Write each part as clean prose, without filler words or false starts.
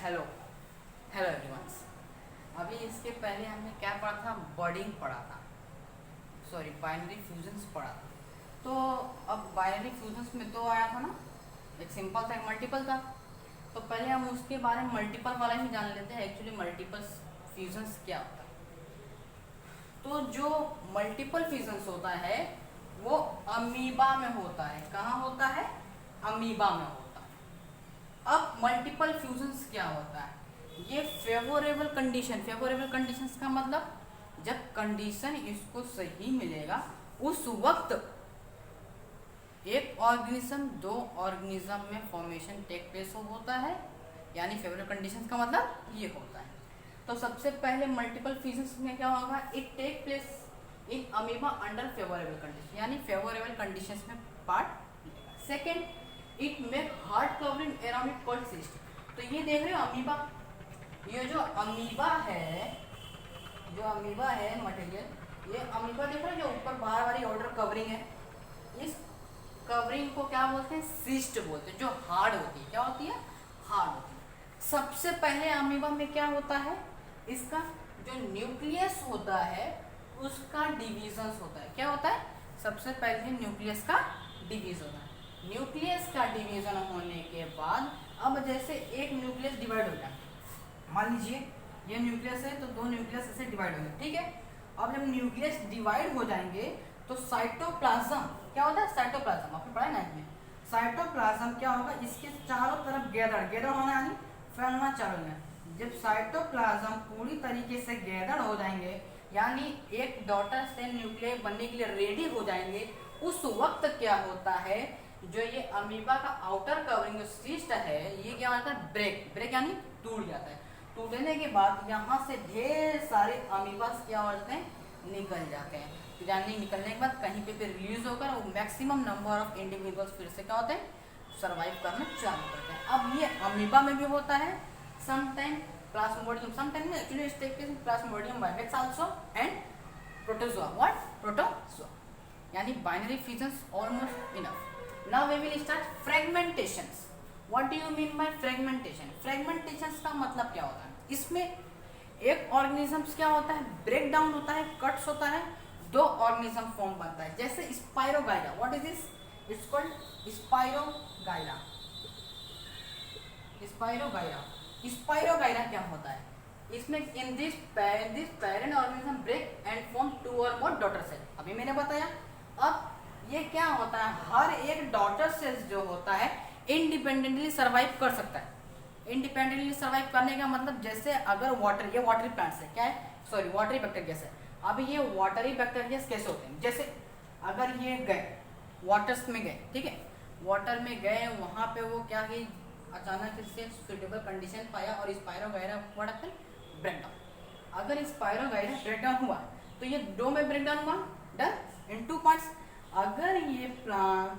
Hello hello everyone. अभी इसके पहले हमने क्या पढ़ा था, बर्डिंग पढ़ा था, सॉरी बाइनरी फ्यूजन्स पढ़ा था। तो अब बाइनरी फ्यूजन्स में दो आया था ना, एक सिंपल था एक मल्टीपल था। तो पहले हम उसके बारे में मल्टीपल वाला ही जान लेते हैं, एक्चुअली मल्टीपल फ्यूजन्स क्या होता है। तो जो मल्टीपल फ्यूजन्स होता है वो अमीबा में होता है। कहाँ होता है? अमीबा में होता है। अब मल्टीपल फ्यूजन्स क्या होता है? ये फेवरेबल कंडीशंस का मतलब जब कंडीशन इसको सही मिलेगा उस वक्त एक ऑर्गेनिज्म दो ऑर्गेनिज्म में फॉर्मेशन टेक प्लेस होता है, यानी फेवरेबल कंडीशंस का मतलब ये होता है। तो सबसे पहले मल्टीपल फ्यूजन्स में क्या होगा, it take place in amoeba under favourable condition, यानी फेवरेबल कंडीशंस में part. Second, it make hard covering around it called cyst. तो ये देख रहे हो अमीबा, ये जो अमीबा है मटेरियल, ये अमीबा देख रहे हो जो ऊपर बाहर वाली आउटर कवरिंग है, इस कवरिंग को क्या बोलते हैं? सिस्ट बोलते हैं, जो हार्ड होती है। क्या होती है? हार्ड होती है। सबसे पहले अमीबा में क्या होता है, इसका जो न्यूक्लियस होता है उसका डिविजन होता है। क्या होता है? सबसे पहले न्यूक्लियस का डिवीजन होता है। न्यूक्लियस का डिवीजन होने के बाद अब जैसे एक न्यूक्लियस डिवाइड हो जाए, मान लीजिए ये न्यूक्लियस है तो दो न्यूक्लियस ऐसे डिवाइड होंगे, ठीक है। अब जब न्यूक्लियस डिवाइड हो जाएंगे तो साइटोप्लाज्म क्या होता है? साइटोप्लाज्म आपने पढ़ा है ना इसमें। साइटोप्लाज्म क्या होगा, इसके चारों तरफ गैदर होना, यानी फैलना चालू है। जब साइटोप्लाज्म पूरी तरीके से गैदर हो जाएंगे, यानी एक डॉटर सेल न्यूक्लियस बनने के लिए रेडी हो जाएंगे, उस वक्त क्या होता है, जो ये अमीबा का आउटर कवरिंग जो सिस्ट है ये क्या होता है? ब्रेक यानी टूट जाता है। टूटने के बाद यहाँ से ढेर सारे अमीबास क्या होते हैं? निकल जाते हैं। यानी निकलने के बाद कहीं पे रिलीज होकर वो मैक्सिमम नंबर ऑफ इंडिविजुअल्स फिर से क्या होते हैं? सर्वाइव करना चालू करते हैं। अब ये अमीबा में भी होता है, sometime plasmodium, sometime actually take plasmodium vivax also and protozoa. What? Protozoa. यानी binary fusions almost enough. Now we will start fragmentations. What do you mean by fragmentation? Fragmentations का मतलब क्या होता है? इसमें एक ऑर्गेनिजम्स क्या होता है? ब्रेक डाउन होता है, कट्स होता है, दो ऑर्गेनिज्म फॉर्म बनता है। जैसे Spirogyra, what is this? It's called Spirogyra. Spirogyra क्या होता है? इसमें in this parent organism break and form two और मोर डॉटर सेल। अभी मैंने बताया। अब ये क्या होता है, हर एक डॉटर सेल्स जो होता है इंडिपेंडेंटली सर्वाइव कर सकता है। इंडिपेंडेंटली सर्वाइव करने का मतलब जैसे अगर वाटर, ये वाटरी प्लांट्स है, क्या है? सॉरी वाटरी बैक्टीरिया है। अब ये वाटरी बैक्टीरिया कैसे होते हैं? जैसे अगर ये गए वाटर्स में गए, ठीक है, वाटर में गए, वहां पे वो क्या कि अचानक इससे सुटेबल कंडीशन पाया और स्पाइरोगाइरा ब्रेक डाउन। अगर स्पाइरोगाइरा ब्रेक डाउन हुआ तो ये दो में ब्रेक डाउन हुआ, डन, इन टू पार्ट्स। अगर ये प्लांट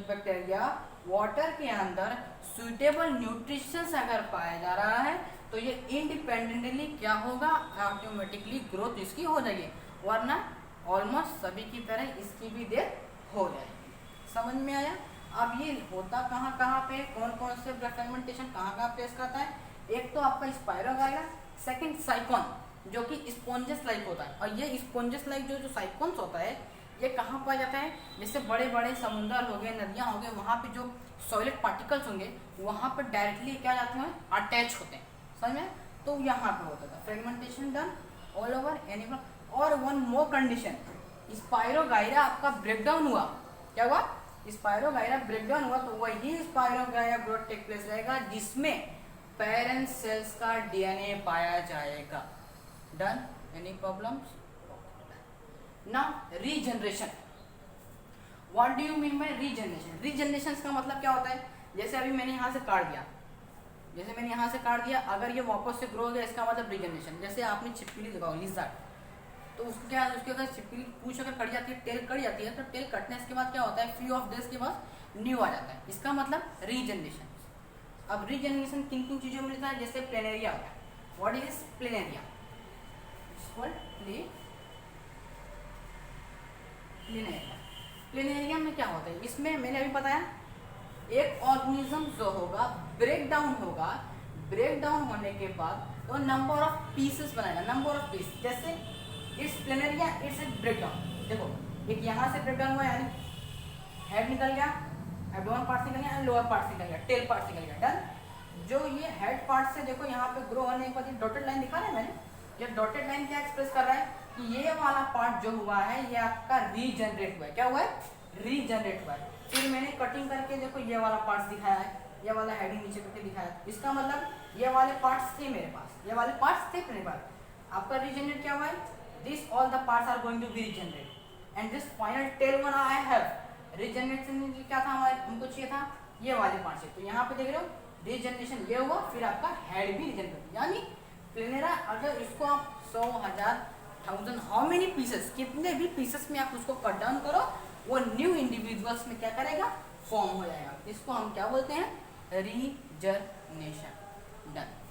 बैक्टीरिया वाटर के अंदर सुटेबल न्यूट्रिशंस अगर पाया जा रहा है तो ये इंडिपेंडेंटली क्या होगा, ऑटोमेटिकली ग्रोथ इसकी हो जाएगी, वरना ऑलमोस्ट सभी की तरह इसकी भी डेथ हो जाएगी। समझ में आया? अब ये होता कहाँ पे, कौन कौन से फ्रेगमेंटेशन कहाँ प्लेस करता है? एक तो आपका स्पाइरोगाइरा, सेकंड साइकोन जो कि स्पॉन्जस लाइक होता है। और ये स्पॉन्जस लाइक जो साइकोन्स होता है ये कहाँ पाया जाता है? जैसे बड़े बड़े समुद्र हो गए, नदियाँ हो गए, वहाँ पे जो सॉलिड पार्टिकल्स होंगे वहाँ पर डायरेक्टली क्या जाते हैं? अटैच होते हैं। समझ में? तो यहाँ पे होता था fragmentation done all over animal. और वन मोर कंडीशन, स्पाइरोगाइरा आपका ब्रेकडाउन हुआ, क्या हुआ? स्पाइरोगाइरा ब्रेकडाउन हुआ तो वही स्पाइरोगाइरा ग्रोथ टेक प्लेस रहेगा जिसमें पेरेंट सेल्स का डीएनए पाया जाएगा। Done? Any problems? Now regeneration. What do you mean bye regeneration? Regeneration का मतलब क्या होता है? जैसे अभी मैंने यहाँ से काट दिया, अगर ये वापस से ग्रो हो गया, इसका मतलब रीजनरेशन। जैसे आपने छिपकली लगाओ, लिजर्ड, तो उसको क्या है, उसके अगर छिपकली पूंछ अगर कट जाती है, टेल कट जाती है, तो टेल कटने के बाद क्या होता है, फ्यू ऑफ डेज के बाद न्यू आ जाता है। इसका मतलब रीजनरेशन। अब रीजनरेशन किन किन चीजों में मिलता है? जैसे प्लेनेरिया हो गया। What is planaria? प्लेनेरिया में क्या होता है? इसमें मैंने अभी बताया, एक ऑर्गेनिज्म जो होगा ब्रेक डाउन होगा, ब्रेक डाउन होने के बाद वो नंबर ऑफ पीसेस बनाएगा, नंबर ऑफ पीस। जैसे इस planaria it's a break down, देखो एक यहाँ से ब्रेक डाउन हुआ, यानी हेड निकल गया, एब्डोमेन पार्ट निकल गया, लोअर पार्ट निकल गया, टेल पार्ट निकल गया, डन। जो ये हेड पार्ट से देखो यहाँ पे ग्रो होने के बाद ये डॉटेड लाइन दिखा रहा है मैंने, ये डॉटेड लाइन क्या एक्सप्रेस कर रहा है कि ये वाला पार्ट जो हुआ है ये आपका रीजनरेट हुआ है। क्या हुआ है? रीजनरेट हुआ है। फिर मैंने कटिंग करके देखो ये वाला पार्ट दिखाया है, ये वाला हेडिंग नीचे करके दिखाया है। इसका मतलब ये वाले पार्ट्स थे मेरे पास, ये वाले पार्ट्स थे मेरे पास। आपका रीजनरेट क्या हुआ है? This all the parts are going to be regenerate and this final tail one I have. Regeneration क्या था हमारे, हमको चाहिए था ये वाले पार्ट से, तो यहाँ पे देख रहे हो रीजनरेशन ये हुआ, फिर आपका हेड भी रीजनरेट, यानी प्लेनेरा अगर इसको आप 100, 1000, 1000 हाउ मेनी पीसेस, कितने भी पीसेस में आप उसको कट डाउन करो, वो न्यू इंडिविजुअल्स में क्या करेगा? फॉर्म हो जाएगा। इसको हम क्या बोलते हैं? रीजनरेशन। डन।